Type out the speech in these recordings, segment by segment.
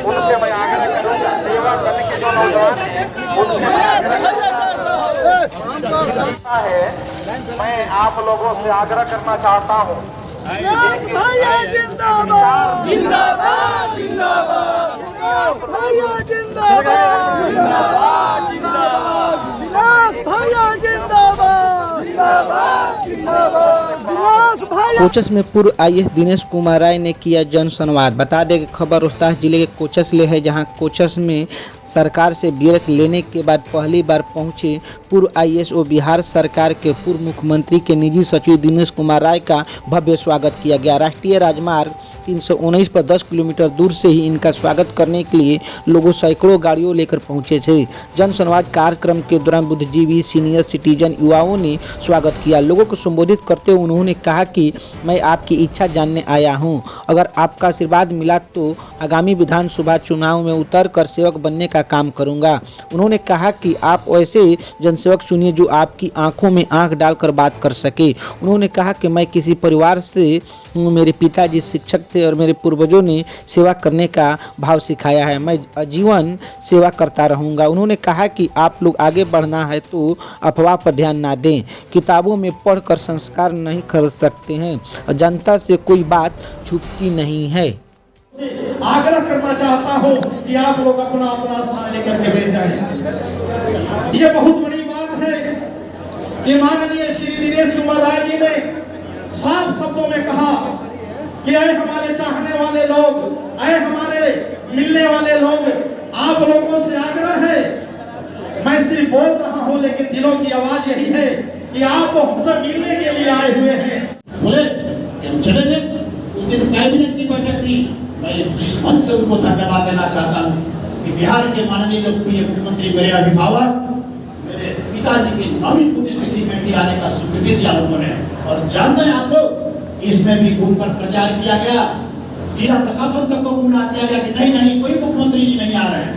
उनसे मैं आग्रह करूंगा, सेवा करने के जो नौजवान हैं उनसे है, मैं आप लोगों से आग्रह करना चाहता हूँ, जिंदाबाद जिंदाबाद जिंदाबाद जिंदाबाद कोचस में पूर्व आईएएस दिनेश कुमार राय ने किया जन संवाद। बता दें कि खबर रोहतास जिले के कोचस ले है, जहां कोचस में सरकार से बीएस लेने के बाद पहली बार पहुंचे पूर्व आईएएस और बिहार सरकार के पूर्व मुख्यमंत्री के निजी सचिव दिनेश कुमार राय का भव्य स्वागत किया गया। राष्ट्रीय राजमार्ग 319 पर 10 किलोमीटर दूर से ही इनका स्वागत करने के लिए लोगों सैकड़ों गाड़ियों लेकर पहुंचे थे। जन संवाद कार्यक्रम के दौरान बुद्धिजीवी, सीनियर सिटीजन, युवाओं ने स्वागत किया। लोगों को संबोधित करते हुए उन्होंने कहा कि मैं आपकी इच्छा जानने आया हूं। अगर आपका आशीर्वाद मिला तो आगामी विधानसभा चुनाव में उतर कर सेवक बनने का काम करूंगा। उन्होंने कहा कि आप ऐसे जनसेवक चुनिए जो आपकी आंखों में आंख डालकर बात कर सके। उन्होंने कहा कि मैं किसी परिवार से हूँ, मेरे पिताजी शिक्षक थे और मेरे पूर्वजों ने सेवा करने का भाव सिखाया है। मैं आजीवन सेवा करता रहूंगा। उन्होंने कहा कि आप लोग आगे बढ़ना है तो अफवाह पर ध्यान ना दें। किताबों में पढ़कर संस्कार नहीं खरीद सकते हैं। जनता से कोई बात छुपती नहीं है। आग्रह करना चाहता हूं कि आप लोग अपना अपना स्थान लेकर के बैठ जाएं। ये बहुत बड़ी बात है कि माननीय श्री दिनेश कुमार राय जी ने साफ शब्दों में कहा कि ऐ हमारे चाहने वाले लोग, ऐ हमारे मिलने वाले लोग, आप लोगों से आग्रह है, मैं सिर्फ बोल रहा हूं लेकिन दिलों की आवाज यही है कि आप हमसे मिलने के लिए आए हुए हैं। बोले हम चले गए। उस दिन कैबिनेट की बैठक थी। मैं इस मंच से उनको धन्यवाद देना चाहता हूँ कि बिहार के माननीय लोकप्रिय मुख्यमंत्री, मेरे अभिभावक, मेरे पिताजी की 9वीं पुण्यतिथि में भी आने का स्वीकृति दिया उन्होंने। और जानते हैं आप लोग, इसमें भी घूमकर प्रचार किया गया, जिला प्रशासन तक को गुमराह किया गया कि नहीं कोई मुख्यमंत्री जी नहीं आ रहे हैं।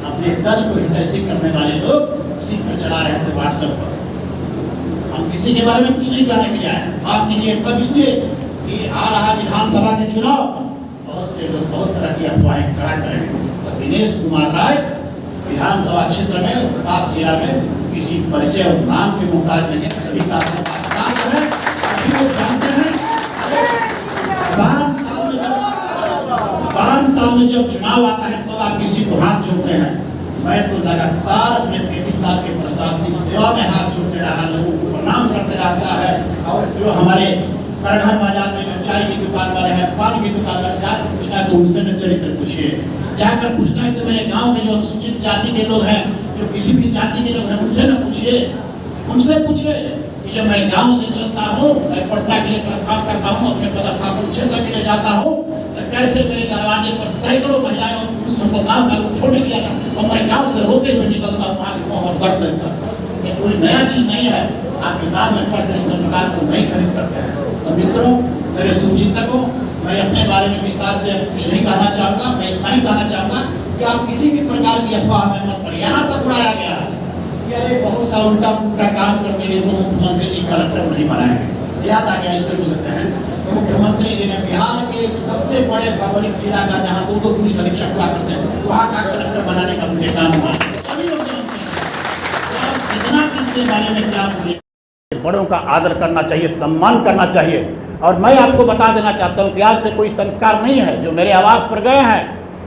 अपने दल को हितैषी करने वाले लोग उसी पर चढ़ा रहे थे व्हाट्सएप पर। हम किसी के बारे में कुछ नहीं कहने के लिए आए। आपके लिए तब इसलिए कि आ रहा विधानसभा के चुनाव, बहुत से लोग बहुत तरह की अफवाहें खड़ा करेंगे। तो दिनेश कुमार राय विधानसभा क्षेत्र में रोहतास जिला में किसी परिचय और नाम के मुहताज नहीं है। सभी का है, सभी लोग जानते हैं। 5 साल में जब चुनाव आता है तो आप किसी को हाथ जोड़ते हैं। मैं तो लगातार अपने 33 साल के प्रशासनिक सेवा में हाथ जोड़ते रहा, लोगों को प्रणाम करते रहता है। और जो हमारे करघर बाजार में जो चाय की दुकान वाले हैं, पान की दुकान वाले, जाकर पूछना है तो उनसे न चरित्र पूछिए। जाकर पूछना है तो मेरे गांव के जो अनुसूचित जाति के लोग हैं, जो किसी भी जाति के लोग हैं, उनसे न पूछिए। उनसे पूछिए कि जब मैं गांव से चलता हूँ, मैं पटना के लिए प्रस्थान करता हूँ, अपने पदस्थापन क्षेत्र के लिए जाता हूँ, तो कैसे मेरे दरवाजे पर सैकड़ों महिलाएं और पुरुषों को गाँव का लोग छोड़ने के लिए आता और मैं गाँव से रोते हुए निकलता हूँ वहाँ और दर्द देता। ये कोई नया चीज नहीं है। आप किताब में पढ़कर संस्कार को नहीं खरीद सकते हैं। तो मित्रों, मेरे शुभचिंतकों, मैं अपने बारे में विस्तार से कुछ नहीं कहना चाहूँगा। मैं इतना ही कहना चाहूँगा कि आप किसी भी प्रकार की अफवाह में मत पड़े। यहाँ तक उड़ाया गया कि अरे बहुत सा उल्टा पुल्टा काम करके वो मुख्यमंत्री जी कलेक्टर नहीं बनाएंगे। याद आ गया, इसको बोलते हैं मुख्यमंत्री जी ने बिहार के सबसे बड़े भौगोलिक जिला का, जहाँ 2 पुलिस अधीक्षक हुआ करते हैं, वहाँ का कलेक्टर बनाने का मुझे काम हुआ। सभी लोग जानते हैं कितना किसके बारे में क्या बोले। बड़ों का आदर करना चाहिए, सम्मान करना चाहिए। और मैं आपको बता देना चाहता हूँ कि आज से कोई संस्कार नहीं है। जो मेरे आवास पर गए हैं,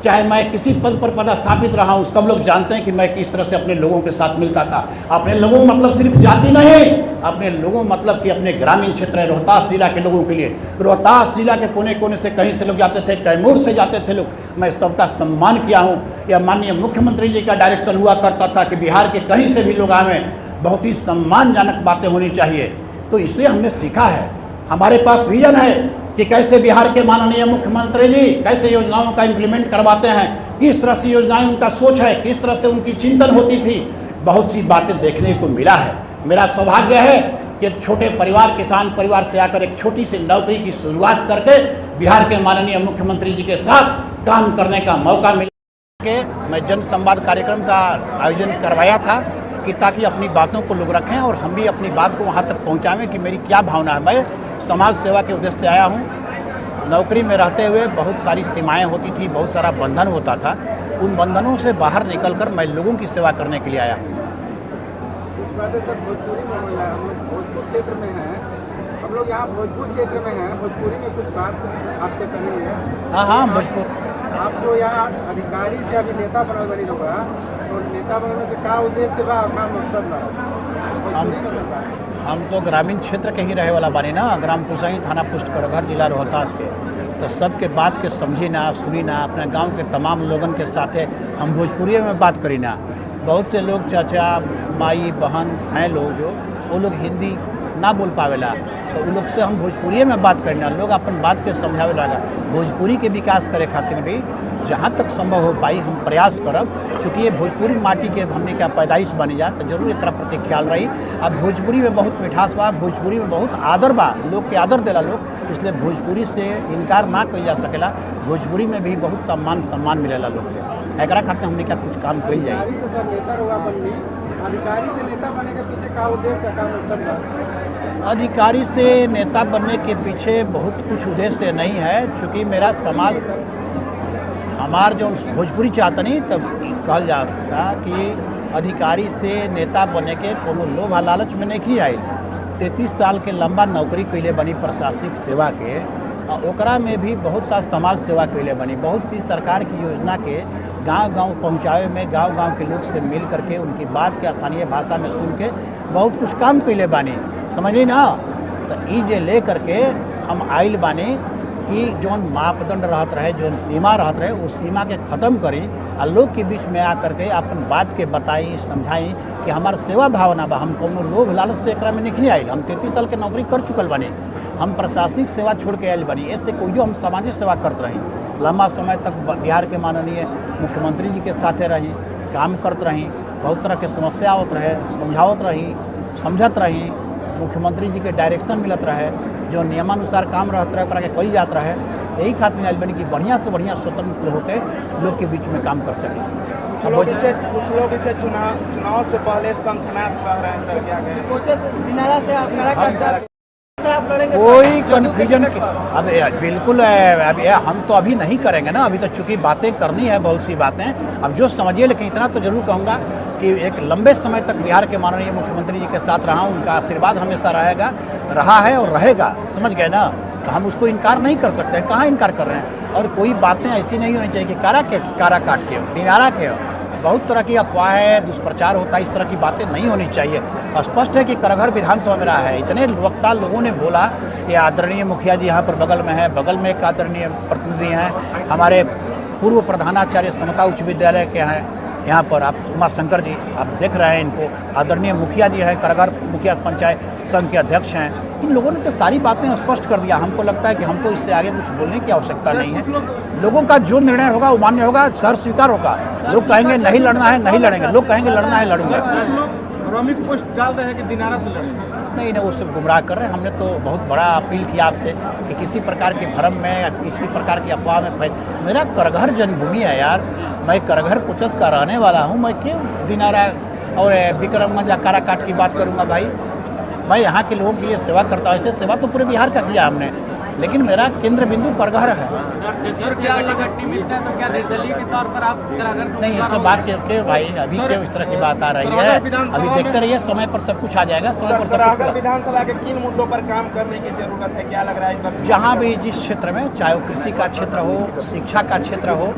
चाहे मैं किसी पद पर पदस्थापित रहा हूँ, सब लोग जानते हैं कि मैं किस तरह से अपने लोगों के साथ मिलता था। अपने लोगों मतलब सिर्फ जाति नहीं, अपने लोगों मतलब कि अपने ग्रामीण क्षेत्र है, रोहतास जिला के लोगों के लिए। रोहतास जिला के कोने कोने से कहीं से लोग जाते थे, कैमूर से जाते थे लोग। मैं सबका सम्मान किया हूँ। यह माननीय मुख्यमंत्री जी का डायरेक्शन हुआ करता था कि बिहार के कहीं से भी लोग आए, बहुत ही सम्मानजनक बातें होनी चाहिए। तो इसलिए हमने सीखा है, हमारे पास विजन है कि कैसे बिहार के माननीय मुख्यमंत्री जी कैसे योजनाओं का इम्प्लीमेंट करवाते हैं, किस तरह से योजनाएं उनका सोच है, किस तरह से उनकी चिंतन होती थी। बहुत सी बातें देखने को मिला है। मेरा सौभाग्य है कि एक छोटे परिवार, किसान परिवार से आकर एक छोटी सी नौकरी की शुरुआत करके बिहार के माननीय मुख्यमंत्री जी के साथ काम करने का मौका मिला। मैं जन संवाद कार्यक्रम का आयोजन करवाया था। कि ताकि अपनी बातों को लोग रखें और हम भी अपनी बात को वहाँ तक पहुँचाएं कि मेरी क्या भावना है। मैं समाज सेवा के उद्देश्य से आया हूँ। नौकरी में रहते हुए बहुत सारी सीमाएं होती थी, बहुत सारा बंधन होता था। उन बंधनों से बाहर निकलकर मैं लोगों की सेवा करने के लिए आया हूँ। कुछ बातें सर भोजपुरी में हो जाए, हम लोग भोजपुर क्षेत्र में हैं, हम लोग यहाँ भोजपुर क्षेत्र में हैं, भोजपुरी में कुछ बात आपसे करेंगे। हाँ भोजपुर। आप जो यहाँ अधिकारी से अभी नेता बनल बनी होगा, तो नेता बनने के का उद्देश्य बा, का मकसद बा भोजपुरी में सरकार? हम तो ग्रामीण क्षेत्र के ही रहे वाला बानी ना, ग्राम कुसई, थाना पोस्ट करघर, जिला रोहतास के। तो सबके बात के समझी ना, सुनी ना, अपने गांव के तमाम लोगन के साथे हम भोजपुरी में बात करी ना। बहुत से लोग चाचा माई बहन हैं लोग जो वो लोग हिंदी ना बोल पावेला, तो उन लोग से हम भोजपुरी में बात करना, लोग अपन बात के समझावे लगा। भोजपुरी के विकास करे खातिर भी जहाँ तक संभव हो पाई हम प्रयास करब, क्योंकि ये भोजपुरी माटी के हमने क्या पैदाइश बनी जा, तो जरूर एक प्रति ख्याल रही। अब भोजपुरी में बहुत मिठास बा, भोजपुरी में बहुत आदर बा, लोग के आदर देला लोग, इसलिए भोजपुरी से इनकार ना कल जा सकेला। भोजपुरी में भी बहुत सम्मान मिलेला लोग के, एकरा खातिर हमने क्या कुछ काम कल जाए। अधिकारी से सर नेता रहुआ बननी, अधिकारी से नेता बनने के पीछे का उद्देश्य का मकसद बा? अधिकारी से नेता बनने के पीछे बहुत कुछ उद्देश्य नहीं है, चूँकि मेरा समाज हमार जो भोजपुरी चाहता नहीं तब कहल जाता कि अधिकारी से नेता बने के कोनो लोभ लालच में नहीं की आई। 33 साल के लंबा नौकरी कैले बनी प्रशासनिक सेवा के, और ओकरा में भी बहुत सा समाज सेवा कैले बनी। बहुत सी सरकार की योजना के गांव-गांव पहुंचावे में गांव-गांव के लोग से मिल करके उनकी बात के स्थानीय भाषा में सुन के बहुत कुछ काम कैले बानी, समझिए ना। तो ई जे ले करके हम आइल बानी कि जौन मापदंड रहत रहे, जौन सीमा रहत रहे, उस सीमा के ख़त्म करी और लोग के बीच में आ करके अपन बात के बताई समझाई कि हमार सेवा भावना बा, हम कोनो लोभ लालच से एकरा में नहीं आइल। हम 33 साल के नौकरी कर चुकल बानी, हम प्रशासनिक सेवा छोड़ के आयल बानी, ऐसे कोई जो हम सामाजिक सेवा करते रही। लंबा समय तक बिहार के माननीय मुख्यमंत्री जी के साथे रही, काम करते रही, बहुत तरह के समस्या आवत रहे, समझावत रही, समझत रही, मुख्यमंत्री जी के डायरेक्शन मिलत रहे, जो नियमानुसार काम रहता रहे ओकरा के कल जात रहे। यही खातिर आइल बनी कि बढ़िया से बढ़िया स्वतंत्र होकर लोग के बीच में काम कर सकें। कुछ लोग इसे चुनाव से पहले शंखनाद कह रहे हैं सर, क्या कहें? कोई कन्फ्यूजन अब बिल्कुल अब हम तो अभी नहीं करेंगे ना, अभी तो चूंकि बातें करनी है बहुत सी बातें, अब जो समझिए। लेकिन इतना तो जरूर कहूँगा कि एक लंबे समय तक बिहार के माननीय मुख्यमंत्री जी के साथ रहा हूँ, उनका आशीर्वाद हमेशा रहा है और रहेगा, समझ गए ना। तो हम उसको इनकार नहीं कर सकते हैं, कहाँ इनकार कर रहे हैं। और कोई बातें ऐसी नहीं होनी चाहिए कि कारा काट के दिनारा के बहुत तरह की अफवाहें, दुष्प्रचार होता है, इस तरह की बातें नहीं होनी चाहिए। स्पष्ट है कि करघर विधानसभा में रहा है, इतने वक्ता लोगों ने बोला। ये आदरणीय मुखिया जी यहाँ पर बगल में है, बगल में एक आदरणीय प्रतिनिधि हैं, हमारे पूर्व प्रधानाचार्य समता उच्च विद्यालय के हैं यहाँ पर, आप उमा शंकर जी आप देख रहे हैं इनको, आदरणीय मुखिया जी हैं, करघर मुखिया पंचायत संघ के अध्यक्ष हैं। इन लोगों ने तो सारी बातें स्पष्ट कर दिया। हमको लगता है कि हमको इससे आगे कुछ बोलने की आवश्यकता नहीं है। लोगों का जो निर्णय होगा वो मान्य होगा, सर स्वीकार होगा। लोग कहेंगे नहीं लड़ना है, नहीं लड़ेंगे, लोग कहेंगे लड़ना है, लड़ूंगे। कुछ लोग रॉमिक पोस्ट डाल रहे हैं कि दिनारा से लड़ेंगे। नहीं, वो सब गुमराह कर रहे हैं। हमने तो बहुत बड़ा अपील किया आपसे कि किसी प्रकार के भ्रम में या किसी प्रकार की अफवाह में मेरा करघर जन्मभूमि है यार, मैं करघर कोचस का रहने वाला हूँ। मैं क्यों दिनारा और विक्रमगंज या काराकाट की बात करूँगा भाई? मैं यहाँ के लोगों के लिए सेवा करता हूँ, ऐसे सेवा तो पूरे बिहार का किया हमने, लेकिन मेरा केंद्र बिंदु करघर है। सर क्या लगनी मिलता है तो क्या निर्दलीय के तौर पर आप करघर से? नहीं, इस सब बात के भाई अभी क्यों इस तरह की बात आ रही है? अभी देखते रहिए, समय पर सब कुछ आ जाएगा। समय पर सब कुछ विधानसभा के किन मुद्दों पर काम करने की जरूरत है, क्या लग रहा है इस बार? जहाँ भी जिस क्षेत्र में, चाहे वो कृषि का क्षेत्र हो, शिक्षा का क्षेत्र हो,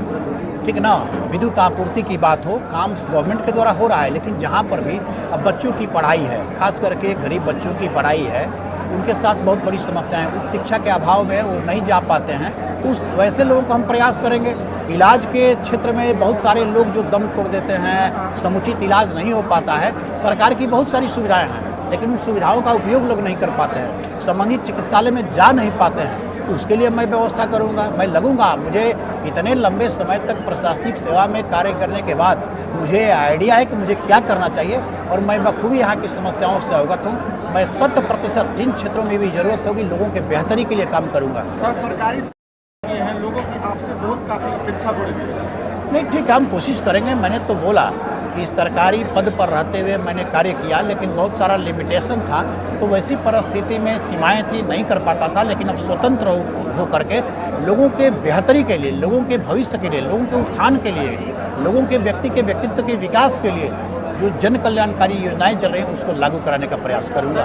ठीक ना, विद्युत आपूर्ति की बात हो, काम गवर्नमेंट के द्वारा हो रहा है। लेकिन जहाँ पर भी अब बच्चों की पढ़ाई है, खास करके गरीब बच्चों की पढ़ाई है, उनके साथ बहुत बड़ी समस्याएं हैं। उच्च शिक्षा के अभाव में वो नहीं जा पाते हैं, तो वैसे लोगों को हम प्रयास करेंगे। इलाज के क्षेत्र में बहुत सारे लोग जो दम तोड़ देते हैं, समुचित इलाज नहीं हो पाता है। सरकार की बहुत सारी सुविधाएं हैं, लेकिन उन सुविधाओं का उपयोग लोग नहीं कर पाते हैं, संबंधित चिकित्सालय में जा नहीं पाते हैं। उसके लिए मैं व्यवस्था करूंगा, मैं लगूंगा। मुझे इतने लंबे समय तक प्रशासनिक सेवा में कार्य करने के बाद मुझे आइडिया है कि मुझे क्या करना चाहिए, और मैं बखूबी यहाँ की समस्याओं से अवगत हूँ। मैं 100% जिन क्षेत्रों में भी जरूरत होगी लोगों के बेहतरी के लिए काम करूँगा। सर सरकारी हैं, लोगों की आपसे बहुत काफ़ी अपेक्षा बढ़ी है। नहीं, ठीक है, हम कोशिश करेंगे। मैंने तो बोला कि सरकारी पद पर रहते हुए मैंने कार्य किया, लेकिन बहुत सारा लिमिटेशन था, तो वैसी परिस्थिति में सीमाएं थी, नहीं कर पाता था। लेकिन अब स्वतंत्र हो करके लोगों के बेहतरी के लिए, लोगों के भविष्य के लिए, लोगों के उत्थान के लिए, लोगों के व्यक्ति के व्यक्तित्व के विकास के लिए जो जन कल्याणकारी योजनाएं चल रही हैं उसको लागू कराने का प्रयास करूँगा।